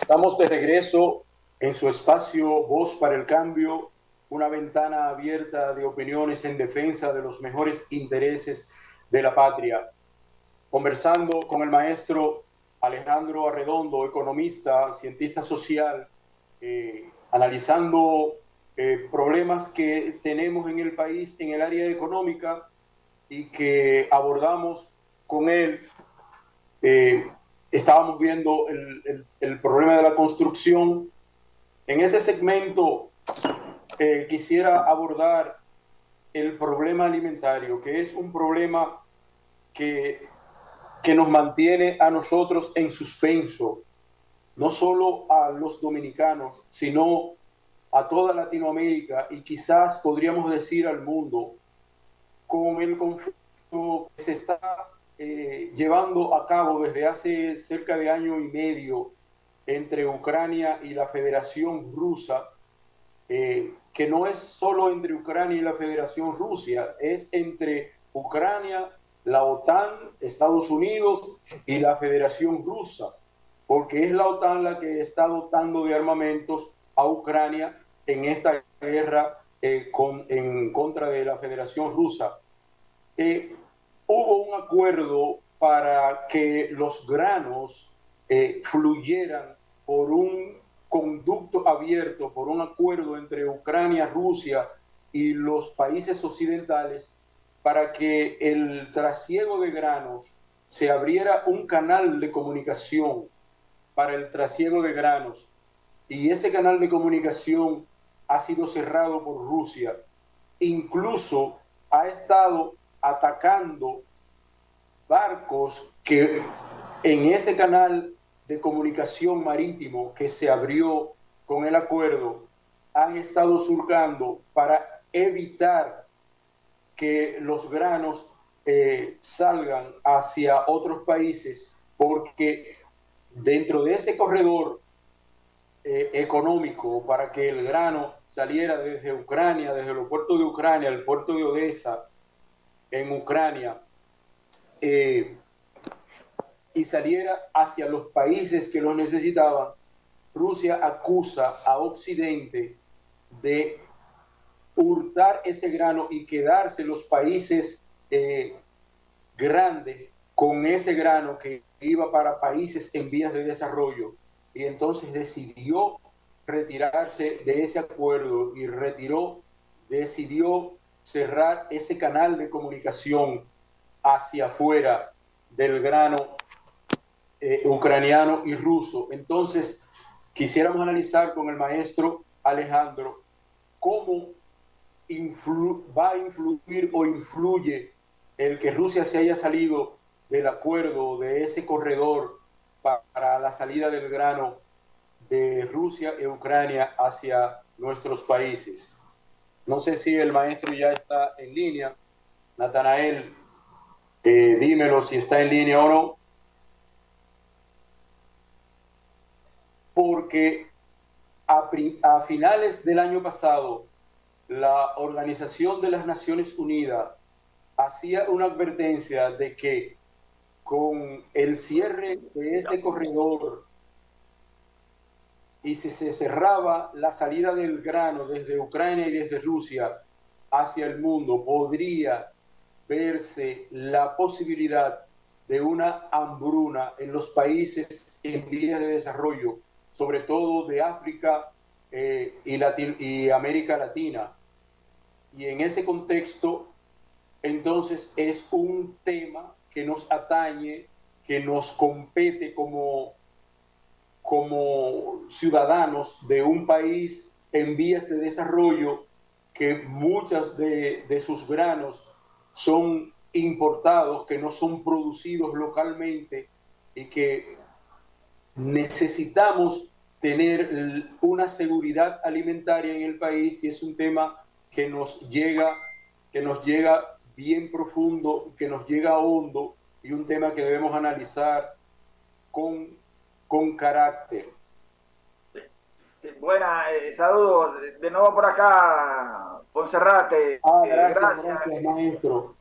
Estamos de regreso en su espacio Voz para el Cambio, una ventana abierta de opiniones en defensa de los mejores intereses de la patria. Conversando con el maestro Alejandro Arredondo, economista, cientista social, analizando problemas que tenemos en el país en el área económica y que abordamos con él. Estábamos viendo el problema de la construcción. En este segmento quisiera abordar el problema alimentario, que es un problema que nos mantiene a nosotros en suspenso, no solo a los dominicanos, sino a toda Latinoamérica y quizás podríamos decir al mundo, con el conflicto que se está llevando a cabo desde hace cerca de año y medio entre Ucrania y la Federación Rusa, que no es solo entre Ucrania y la Federación Rusia, es entre Ucrania, la OTAN, Estados Unidos y la Federación Rusa, porque es la OTAN la que está dotando de armamentos a Ucrania en esta guerra en contra de la Federación Rusa. Hubo un acuerdo para que los granos fluyeran por un conducto abierto, por un acuerdo entre Ucrania, Rusia y los países occidentales, para que el trasiego de granos se abriera un canal de comunicación para el trasiego de granos. Y ese canal de comunicación ha sido cerrado por Rusia. Incluso ha estado atacando barcos que en ese canal de comunicación marítimo que se abrió con el acuerdo han estado surcando para evitar que los granos salgan hacia otros países, porque dentro de ese corredor económico para que el grano saliera desde Ucrania, desde el puerto de Ucrania, el puerto de Odessa en Ucrania, y saliera hacia los países que los necesitaban, Rusia acusa a Occidente de hurtar ese grano y quedarse los países grandes con ese grano que iba para países en vías de desarrollo. Y entonces decidió retirarse de ese acuerdo y decidió cerrar ese canal de comunicación hacia afuera del grano ucraniano y ruso. Entonces, quisiéramos analizar con el maestro Alejandro cómo va a influir o influye el que Rusia se haya salido del acuerdo de ese corredor para la salida del grano de Rusia y Ucrania hacia nuestros países. No sé si el maestro ya está en línea. Natanael, dímelo si está en línea o no. Porque a finales del año pasado, la Organización de las Naciones Unidas hacía una advertencia de que con el cierre de este corredor y si se cerraba la salida del grano desde Ucrania y desde Rusia hacia el mundo, podría verse la posibilidad de una hambruna en los países en vías de desarrollo, sobre todo de África y América Latina. Y en ese contexto, entonces es un tema que nos atañe, que nos compete como ciudadanos de un país en vías de desarrollo, que muchas de sus granos son importados, que no son producidos localmente y que necesitamos tener una seguridad alimentaria en el país, y es un tema que nos llega bien profundo, que nos llega hondo, y un tema que debemos analizar con carácter. Buena, saludos de nuevo por acá, Ponserrate. Gracias, maestro.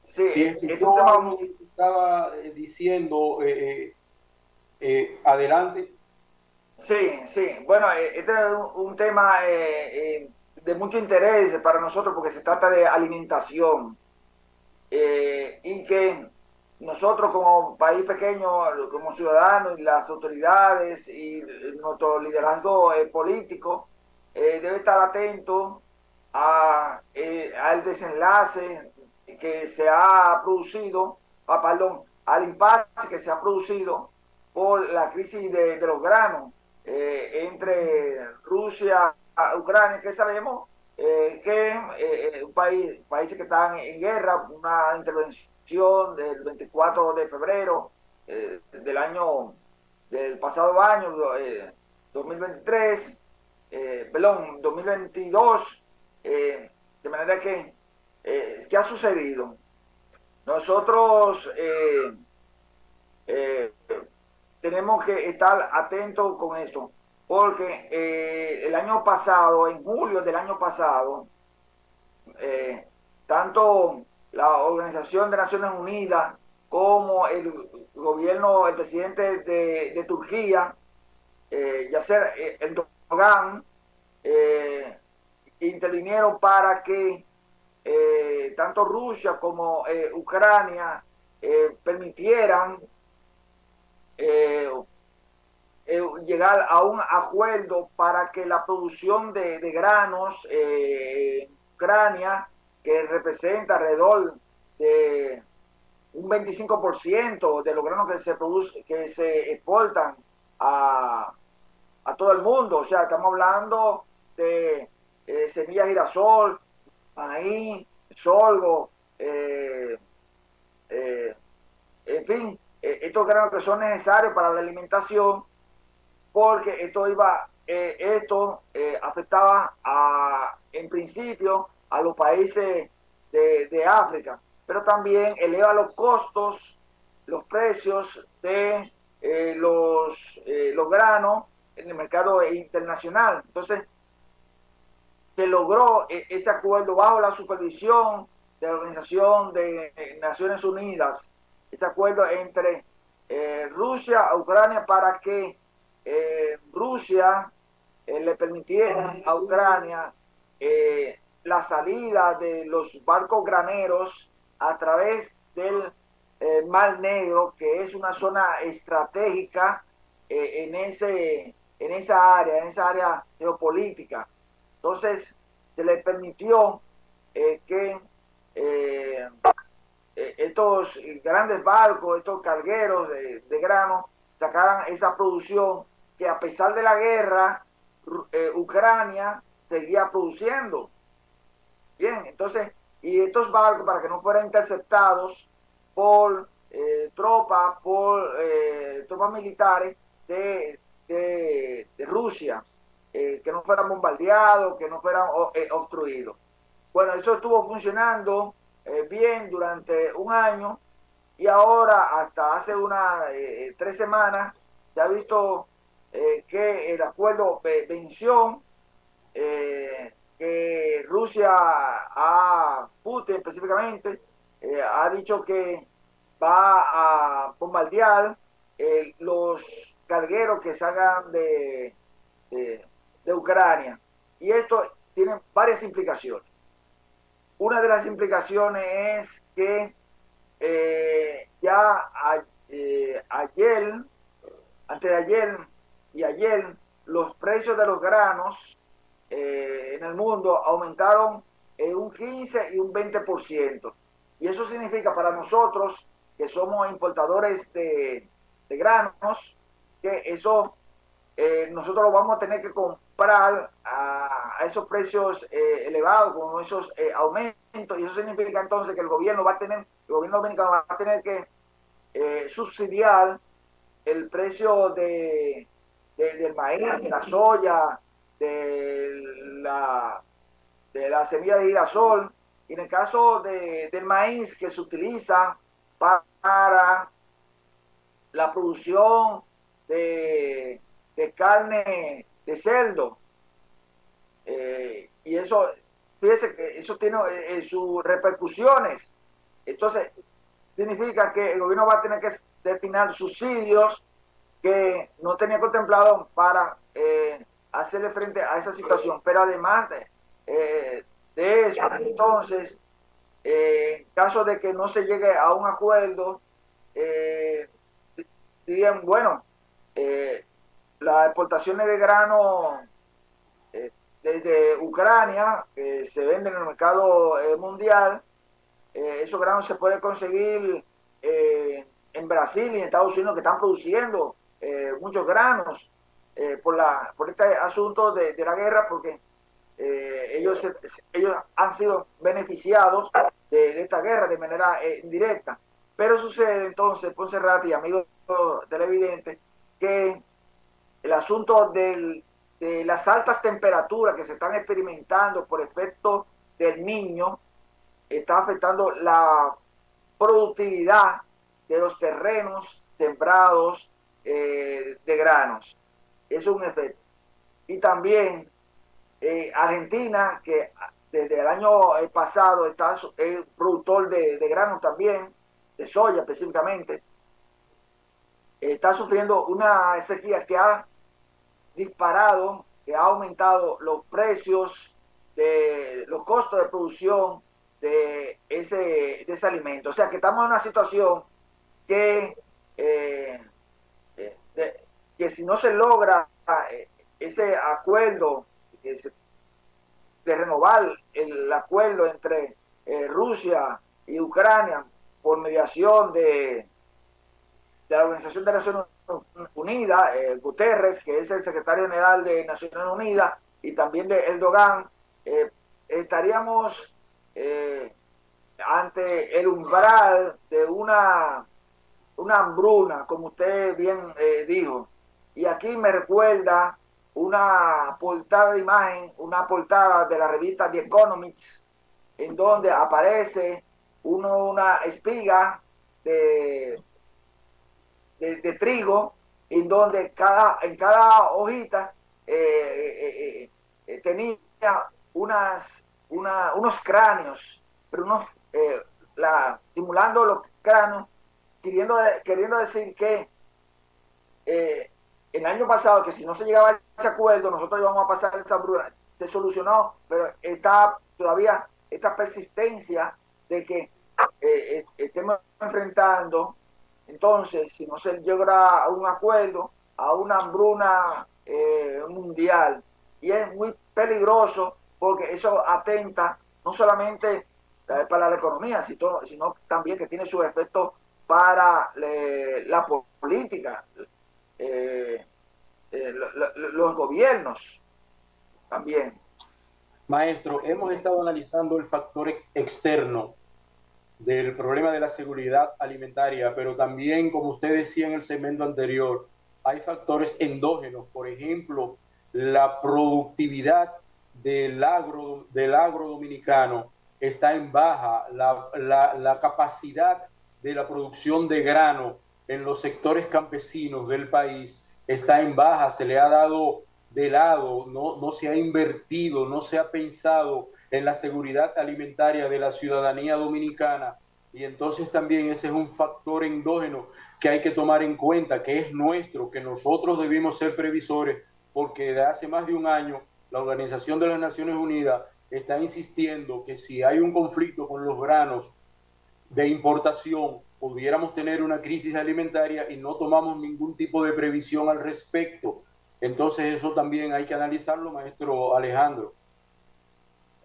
Sí, Si es un escuchó tema. algo que estaba diciendo, adelante. Sí, sí. Bueno, este es un tema de mucho interés para nosotros porque se trata de alimentación y que nosotros como país pequeño, como ciudadanos y las autoridades y nuestro liderazgo político debe estar atento al desenlace que se ha producido, perdón, al impasse que se ha producido por la crisis de los granos entre Rusia y Ucrania, que sabemos que países que están en guerra, una intervención del 24 de febrero del pasado año, 2023, perdón, 2022, de manera que, ¿qué ha sucedido? Nosotros eh, tenemos que estar atentos con esto, porque el año pasado, en julio del año pasado, eh, tanto la Organización de Naciones Unidas como el gobierno, el presidente de Turquía, Yasser Erdogan, intervinieron para que tanto Rusia como Ucrania permitieran eh, llegar a un acuerdo para que la producción de granos en Ucrania, que representa alrededor de un 25% de los granos que se produce, que se exportan a, a todo el mundo. O sea, estamos hablando de semillas girasol, maíz, sorgo, eh, en fin, estos granos que son necesarios para la alimentación, porque esto afectaba en principio a los países de África, pero también eleva los costos, los precios de los granos en el mercado internacional. Entonces, se logró ese acuerdo bajo la supervisión de la Organización de Naciones Unidas, ese acuerdo entre Rusia y Ucrania para que Rusia le permitiera a Ucrania la salida de los barcos graneros a través del Mar Negro, que es una zona estratégica en esa área geopolítica. Entonces, se le permitió que eh, estos grandes barcos, estos cargueros de grano, sacaran esa producción que a pesar de la guerra, Ucrania seguía produciendo. Bien, entonces, y estos barcos, para que no fueran interceptados por tropas militares de Rusia, que no fueran bombardeados, que no fueran obstruidos. Bueno, eso estuvo funcionando bien durante un año y ahora, hasta hace unas 3 semanas, se ha visto que el acuerdo venció, que Rusia, Putin específicamente, ha dicho que va a bombardear los cargueros que salgan de Ucrania. Y esto tiene varias implicaciones. Una de las implicaciones es que ayer, antes de ayer y ayer, los precios de los granos en el mundo aumentaron en un 15 y un 20%. Y eso significa para nosotros, que somos importadores de granos, que eso nosotros lo vamos a tener que comprar a esos precios elevados, con esos aumentos, y eso significa entonces que el gobierno dominicano va a tener que subsidiar el precio del maíz, de la soya, de la semilla de girasol, y en el caso del maíz que se utiliza para la producción de carne de cerdo. Y eso, fíjese que eso tiene sus repercusiones. Entonces, significa que el gobierno va a tener que destinar subsidios que no tenía contemplado para hacerle frente a esa situación. Pero además de eso, entonces, en caso de que no se llegue a un acuerdo, dirían, bueno, las exportaciones de grano desde Ucrania, que se venden en el mercado mundial, esos granos se pueden conseguir en Brasil y en Estados Unidos, que están produciendo muchos granos por este asunto de la guerra, porque ellos han sido beneficiados de esta guerra de manera indirecta. Pero sucede entonces, Poncerrati y amigos televidentes, que el asunto de las altas temperaturas que se están experimentando por efecto del Niño está afectando la productividad de los terrenos sembrados de granos. Eso es un efecto. Y también Argentina, que desde el año pasado está productor de granos también, de soya específicamente, está sufriendo una sequía que ha disparado, que ha aumentado los precios, de los costos de producción de ese alimento. O sea que estamos en una situación que, que si no se logra ese acuerdo de renovar el acuerdo entre Rusia y Ucrania por mediación de la Organización de Naciones Unidas, Guterres, que es el secretario general de Naciones Unidas, y también de Erdogan, estaríamos ante el umbral de una hambruna, como usted bien dijo. Y aquí me recuerda una portada de imagen, una portada de la revista The Economist, en donde aparece una espiga de trigo, en donde en cada hojita tenía unos cráneos, pero simulando los cráneos, queriendo decir que el año pasado, que si no se llegaba a ese acuerdo, nosotros íbamos a pasar esa hambruna. Se solucionó, pero está todavía esta persistencia de que estemos enfrentando. Entonces, si no se llega a un acuerdo, a una hambruna mundial, y es muy peligroso porque eso atenta no solamente para la economía, sino también que tiene sus efectos para la política, los gobiernos también. Maestro, hemos estado analizando el factor externo del problema de la seguridad alimentaria, pero también, como usted decía en el segmento anterior, hay factores endógenos, por ejemplo, la productividad del agro dominicano está en baja, la capacidad de la producción de grano en los sectores campesinos del país está en baja, se le ha dado de lado, no se ha invertido, no se ha pensado en la seguridad alimentaria de la ciudadanía dominicana. Y entonces también ese es un factor endógeno que hay que tomar en cuenta, que es nuestro, que nosotros debimos ser previsores, porque de hace más de un año la Organización de las Naciones Unidas está insistiendo que si hay un conflicto con los granos de importación, pudiéramos tener una crisis alimentaria y no tomamos ningún tipo de previsión al respecto. Entonces eso también hay que analizarlo, maestro Alejandro.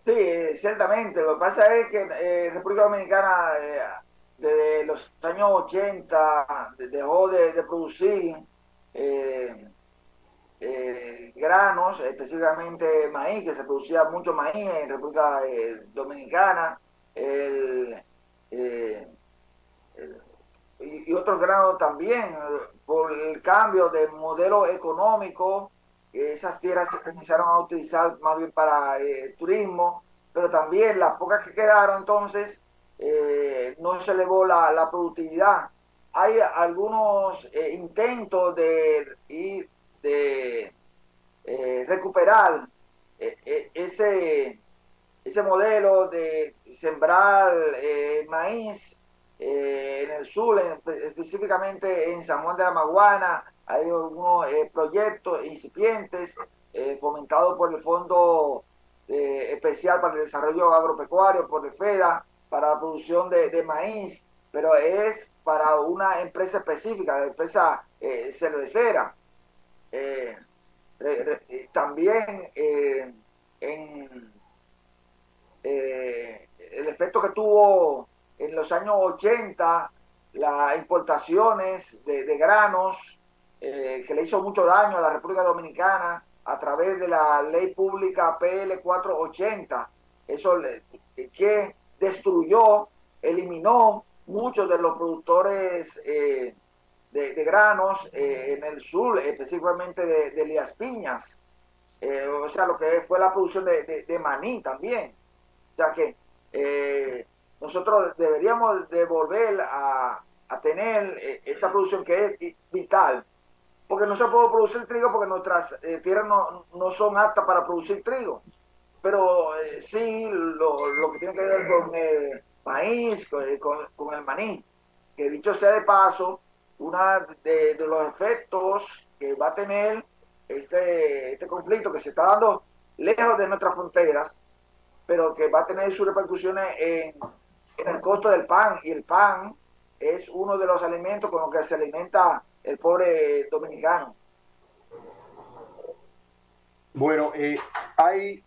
Sí, ciertamente. Lo que pasa es que República Dominicana desde los años 80 dejó de producir eh, granos, específicamente maíz, que se producía mucho maíz en República Dominicana, el, eh, el, y otros granos también, por el cambio de modelo económico. Esas tierras se comenzaron a utilizar más bien para turismo, pero también las pocas que quedaron entonces no se elevó la productividad. Hay algunos intentos de recuperar ese modelo de sembrar maíz en el sur, específicamente en San Juan de la Maguana, hay algunos proyectos incipientes fomentados por el Fondo Especial para el Desarrollo Agropecuario, por el FEDA, para la producción de maíz, pero es para una empresa específica, la empresa cervecera. Eh, También en el efecto que tuvo en los años 80 las importaciones de granos, que le hizo mucho daño a la República Dominicana a través de la ley pública PL 480, eso que destruyó, eliminó muchos de los productores de granos en el sur, específicamente de Elías Piñas, o sea, lo que fue la producción de maní también. O sea que nosotros deberíamos de volver a tener esa producción que es vital, porque no se puede producir trigo porque nuestras tierras no son aptas para producir trigo, pero sí lo que tiene que ver con el maíz, con el maní, que dicho sea de paso, uno de los efectos que va a tener este conflicto que se está dando lejos de nuestras fronteras, pero que va a tener sus repercusiones en el costo del pan, y el pan es uno de los alimentos con los que se alimenta el pobre dominicano. Bueno, hay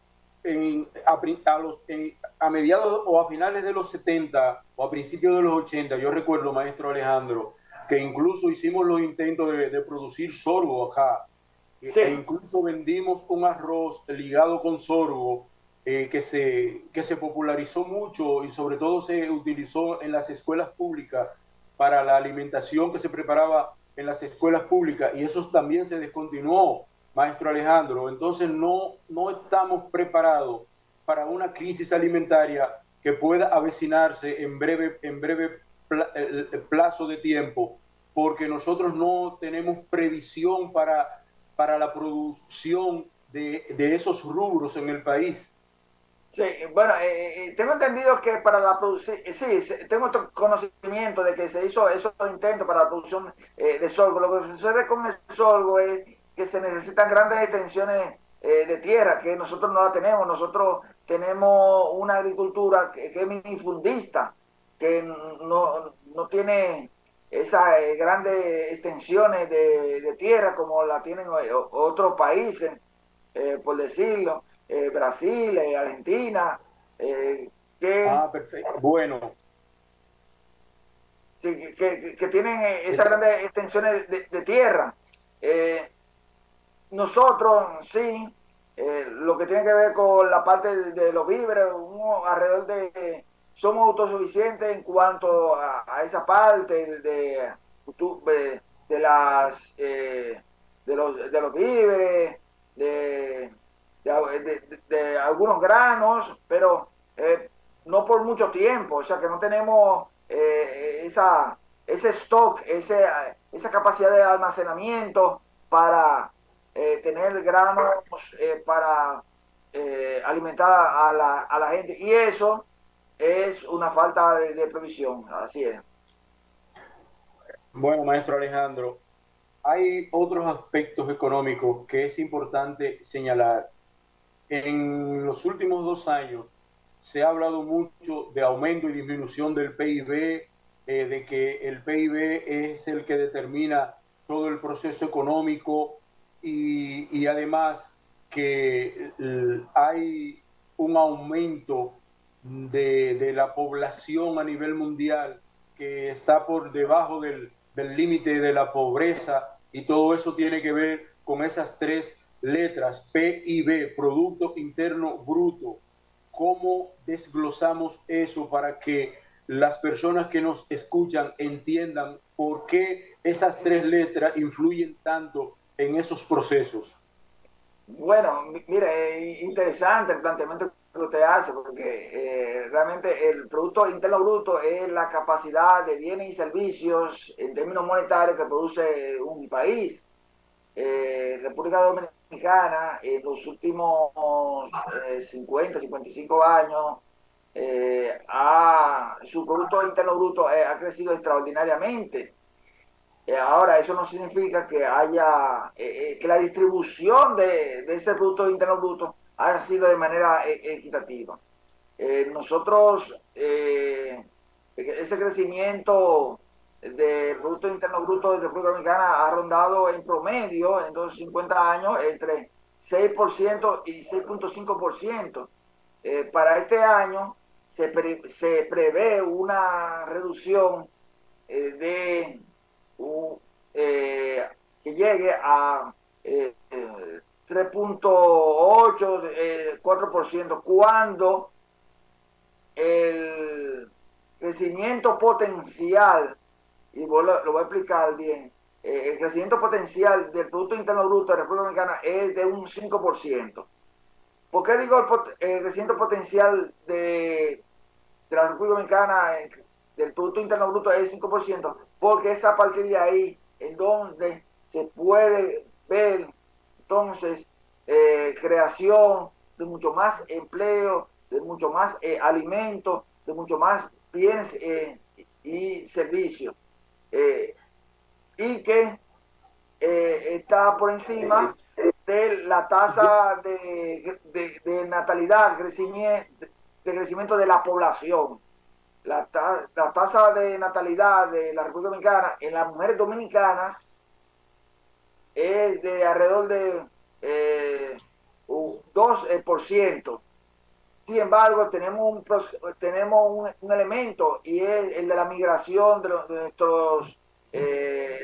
a mediados o a finales de los 70 o a principios de los 80, yo recuerdo, maestro Alejandro, que incluso hicimos los intentos de producir sorgo acá, e Sí, incluso vendimos un arroz ligado con sorgo que se popularizó mucho y sobre todo se utilizó en las escuelas públicas para la alimentación que se preparaba en las escuelas públicas, y eso también se descontinuó, maestro Alejandro. Entonces no estamos preparados para una crisis alimentaria que pueda avecinarse en breve plazo de tiempo, porque nosotros no tenemos previsión para la producción de esos rubros en el país. sí, bueno, tengo entendido que para la producción, sí, tengo conocimiento de que se hizo esos intentos para la producción de sorgo. Lo que sucede con el sorgo es que se necesitan grandes extensiones de tierra, que nosotros no la tenemos. Nosotros tenemos una agricultura que es minifundista, que no tiene esas grandes extensiones de tierra como la tienen otros países, por decirlo, Brasil, Argentina, que, Ah, perfecto. Bueno, que tienen esas esa, grandes extensiones de tierra. Eh, Nosotros, sí, lo que tiene que ver con la parte de los víveres, alrededor de, somos autosuficientes en cuanto a esa parte de las, de los víveres, de, de algunos granos, pero no por mucho tiempo, o sea que no tenemos ese stock, esa capacidad de almacenamiento para tener granos para alimentar a la gente. Y eso es una falta de previsión, así es. bueno, maestro Alejandro, hay otros aspectos económicos que es importante señalar. En los últimos 2 años se ha hablado mucho de aumento y disminución del PIB, de que el PIB es el que determina todo el proceso económico, y además que hay un aumento de la población a nivel mundial que está por debajo del límite de la pobreza, y todo eso tiene que ver con esas tres letras, PIB, Producto Interno Bruto. ¿Cómo desglosamos eso para que las personas que nos escuchan entiendan por qué esas tres letras influyen tanto en esos procesos? Bueno, mire, interesante el planteamiento que usted hace, porque realmente el Producto Interno Bruto es la capacidad de bienes y servicios en términos monetarios que produce un país. República Dominicana en los últimos 50, 55 años, su Producto Interno Bruto ha crecido extraordinariamente. Ahora, eso no significa que haya, que la distribución de ese Producto Interno Bruto haya sido de manera equitativa. Nosotros, ese crecimiento del Producto Interno Bruto de República Dominicana ha rondado en promedio en los 50 años entre 6% y 6,5%. Para este año se prevé una reducción de eh, que llegue a 3,8, 4%, cuando el crecimiento potencial, y lo voy a explicar bien, el crecimiento potencial del Producto Interno Bruto de la República Dominicana es de un 5%. ¿Por qué digo el crecimiento potencial de la República Dominicana del Producto Interno Bruto es 5%? Porque es a partir de ahí en donde se puede ver entonces creación de mucho más empleo, de mucho más alimentos, de mucho más bienes y servicios, y que está por encima de la tasa de natalidad, de crecimiento de la población. La tasa de natalidad de la República Dominicana en las mujeres dominicanas es de alrededor de 2%. Sin embargo, tenemos un elemento, y es el de la migración de nuestros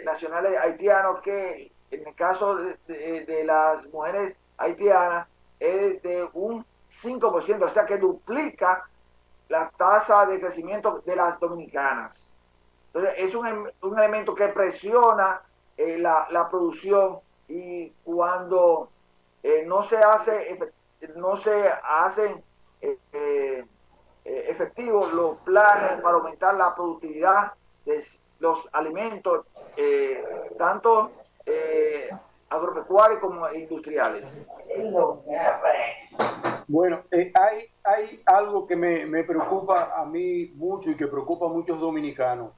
nacionales haitianos, que en el caso de las mujeres haitianas es de un 5%, o sea que duplica la tasa de crecimiento de las dominicanas. Entonces, es un elemento que presiona la producción, y cuando no se hacen efectivos los planes para aumentar la productividad de los alimentos, tanto agropecuarios como industriales. Bueno, hay algo que me preocupa a mí mucho y que preocupa a muchos dominicanos.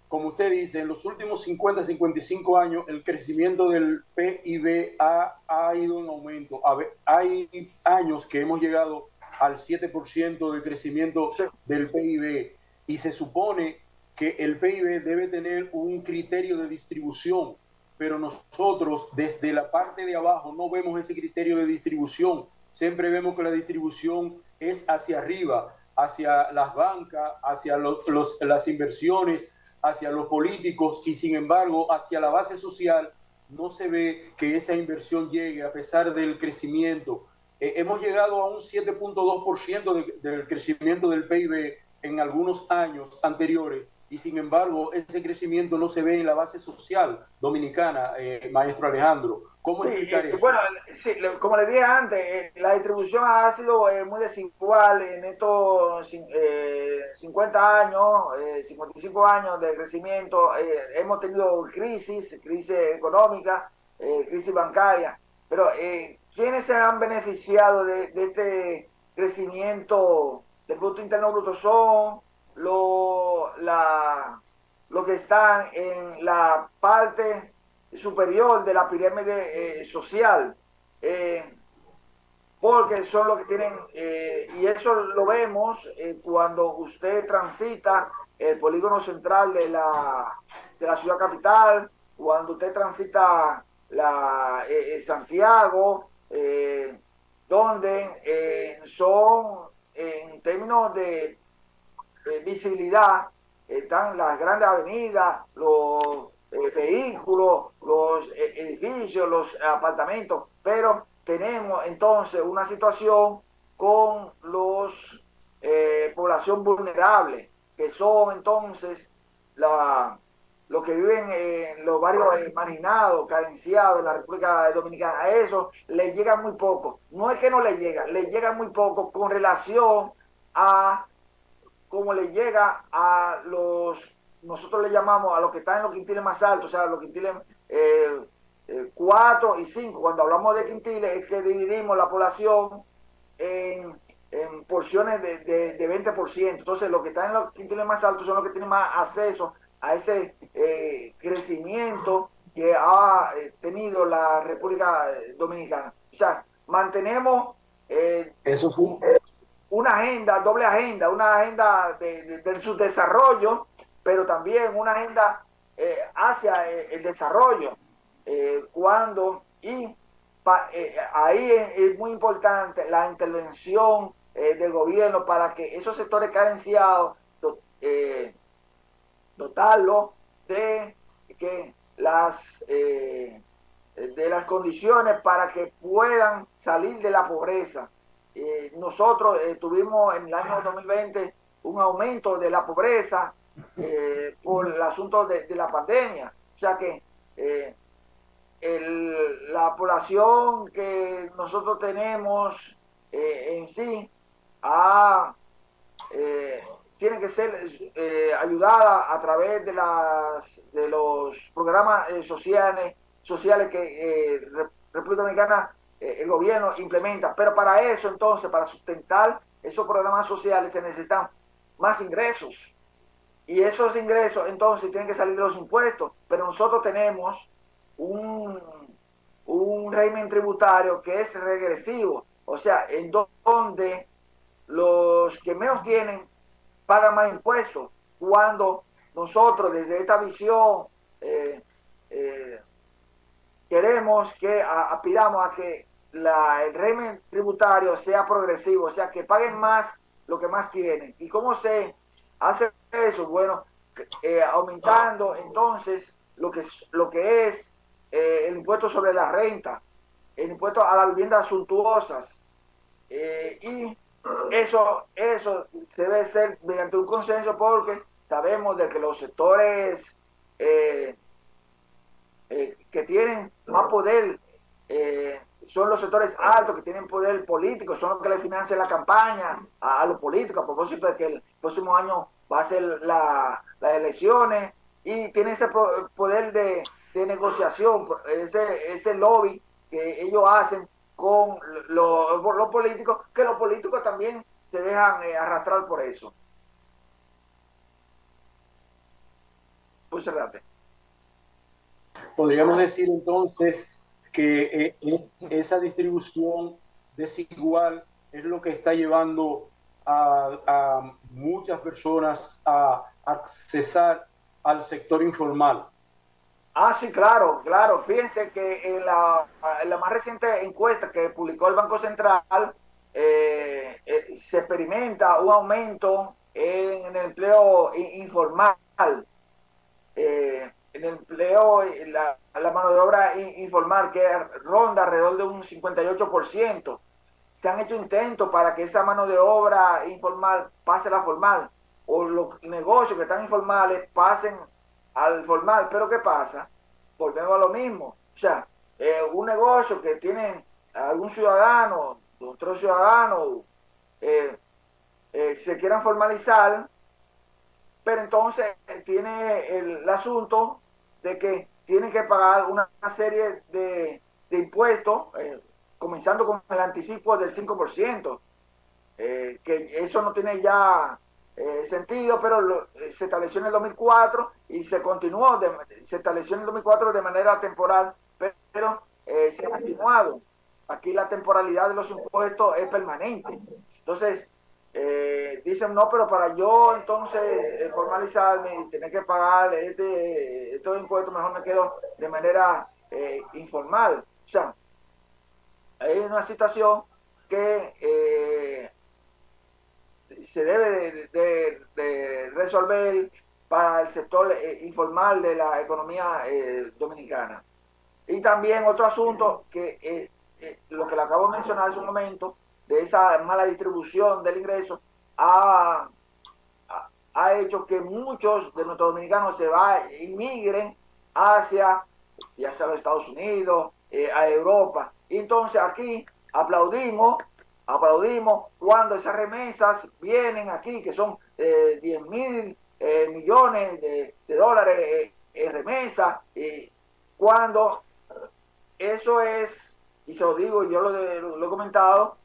Como usted dice, en los últimos 50, 55 años el crecimiento del PIB ha ido en aumento. Hay años que hemos llegado al 7% de crecimiento del PIB, y se supone que el PIB debe tener un criterio de distribución, pero nosotros desde la parte de abajo no vemos ese criterio de distribución. Siempre vemos que la distribución es hacia arriba, hacia las bancas, hacia las inversiones, hacia los políticos, y sin embargo hacia la base social no se ve que esa inversión llegue a pesar del crecimiento. Hemos llegado a un 7,2% del crecimiento del PIB en algunos años anteriores, y sin embargo ese crecimiento no se ve en la base social dominicana, maestro Alejandro. ¿Cómo explicar eso? Bueno, sí, como le dije antes, la distribución ha sido muy desigual en estos 50 años, 55 años de crecimiento. Hemos tenido crisis económica, crisis bancaria, pero ¿quiénes se han beneficiado de este crecimiento del Producto Interno Bruto? Son los que están en la parte superior de la pirámide social, porque son los que tienen, y eso lo vemos cuando usted transita el polígono central de la ciudad capital, cuando usted transita Santiago, donde son, en términos de visibilidad, están las grandes avenidas, los vehículos, los edificios, los apartamentos, pero tenemos entonces una situación con los población vulnerable, que son entonces los que viven en los barrios marginados, carenciados en la República Dominicana. A eso les llega muy poco. No es que no les llega muy poco con relación a como le llega a nosotros le llamamos a los que están en los quintiles más altos, o sea, los quintiles 4 y 5. Cuando hablamos de quintiles es que dividimos la población en porciones de 20%. Entonces, los que están en los quintiles más altos son los que tienen más acceso a ese crecimiento que ha tenido la República Dominicana. O sea, mantenemos Eso fue, una agenda, doble agenda, una agenda de su desarrollo, pero también una agenda hacia el desarrollo. Cuando y ahí es muy importante la intervención del gobierno para que esos sectores carenciados dotarlo de que de las condiciones para que puedan salir de la pobreza. Nosotros tuvimos en el año 2020 un aumento de la pobreza por el asunto de la pandemia. O sea que la población que nosotros tenemos en sí ha tiene que ser ayudada a través de los programas sociales que República Dominicana, el gobierno implementa. Pero para eso, entonces, para sustentar esos programas sociales se necesitan más ingresos. Y esos ingresos, entonces, tienen que salir de los impuestos. Pero nosotros tenemos un régimen tributario que es regresivo. O sea, en donde los que menos tienen pagan más impuestos, cuando nosotros desde esta visión eh, queremos que aspiramos a que el régimen tributario sea progresivo, o sea, que paguen más lo que más tienen. ¿Y cómo se hace eso? Bueno, aumentando entonces lo que es el impuesto sobre la renta, el impuesto a las viviendas suntuosas, y eso debe ser mediante un consenso porque sabemos de que los sectores eh, que tienen más poder son los sectores altos que tienen poder político, son los que le financian la campaña a los políticos, a propósito de que el próximo año va a ser las elecciones y tienen ese poder de negociación, ese lobby que ellos hacen con los políticos, que los políticos también se dejan arrastrar por eso. Pues cerrate. podríamos decir entonces que esa distribución desigual es lo que está llevando a muchas personas a accesar al sector informal. Ah, sí, claro, claro. Fíjense que en la más reciente encuesta que publicó el Banco Central se experimenta un aumento en el empleo informal, en el empleo, la mano de obra informal que ronda alrededor de un 58%. Se han hecho intentos para que esa mano de obra informal pase a la formal, o los negocios que están informales pasen al formal. Pero ¿qué pasa? Volvemos a lo mismo. O sea, un negocio que tiene algún ciudadano, otro ciudadano, se quieran formalizar, pero entonces tiene el asunto de que tienen que pagar una serie de impuestos, comenzando con el anticipo del 5%, que eso no tiene ya sentido, pero se estableció en el 2004 y se continuó, se estableció en el 2004 de manera temporal, pero se ha continuado. Aquí la temporalidad de los impuestos es permanente. Entonces, dicen, no, pero para yo entonces formalizarme y tener que pagar estos impuestos, mejor me quedo de manera informal. O sea, hay una situación que se debe de resolver para el sector informal de la economía dominicana. Y también otro asunto que lo que le acabo de mencionar hace un momento, de esa mala distribución del ingreso, ha hecho que muchos de nuestros dominicanos inmigren hacia, ya sea los Estados Unidos, a Europa. Y entonces aquí aplaudimos cuando esas remesas vienen aquí, que son 10.000 millones de dólares en remesas, cuando eso es, y se lo digo, yo lo he comentado,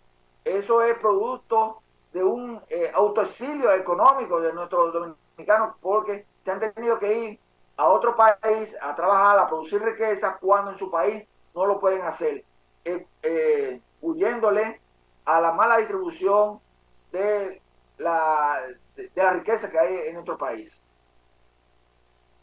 eso es producto de un autoexilio económico de nuestros dominicanos, porque se han tenido que ir a otro país a trabajar, a producir riqueza, cuando en su país no lo pueden hacer, huyéndole a la mala distribución de la riqueza que hay en nuestro país.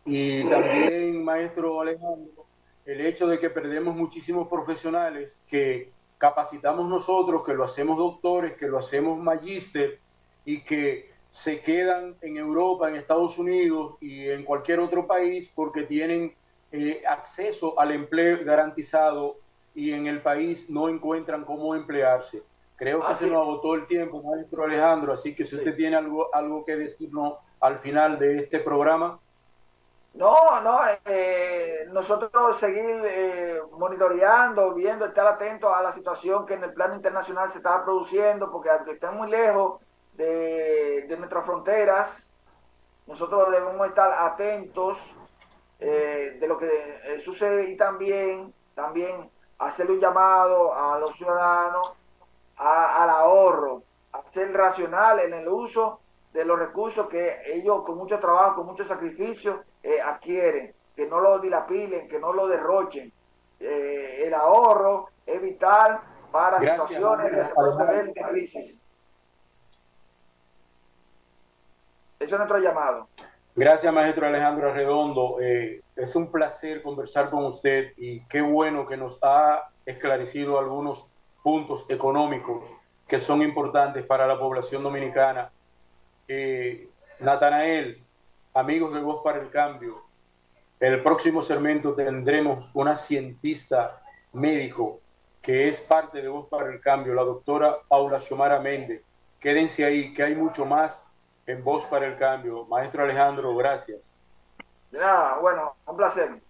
Y también, maestro Alejandro, el hecho de que perdemos muchísimos profesionales que capacitamos nosotros, que lo hacemos doctores, que lo hacemos magíster y que se quedan en Europa, en Estados Unidos y en cualquier otro país porque tienen acceso al empleo garantizado y en el país no encuentran cómo emplearse. Creo que se nos agotó el tiempo, maestro Alejandro, así que si usted tiene algo que decirnos al final de este programa. No, no, nosotros seguir monitoreando, viendo, estar atentos a la situación que en el plano internacional se estaba produciendo, porque aunque estén muy lejos de nuestras fronteras, nosotros debemos estar atentos de lo que sucede y también hacerle un llamado a los ciudadanos al ahorro, a ser racional en el uso de los recursos que ellos con mucho trabajo, con mucho sacrificio adquieren, que no lo dilapilen, que no lo derrochen. El ahorro es vital para situaciones que se pueden ver de crisis. Eso es nuestro llamado. Gracias, maestro Alejandro Arredondo. Es un placer conversar con usted y qué bueno que nos ha esclarecido algunos puntos económicos que son importantes para la población dominicana. Natanael, amigos de Voz para el Cambio, en el próximo segmento tendremos una cientista médico que es parte de Voz para el Cambio, la doctora Paula Xiomara Méndez. Quédense ahí, que hay mucho más en Voz para el Cambio. Maestro Alejandro, gracias. De nada, bueno, un placer.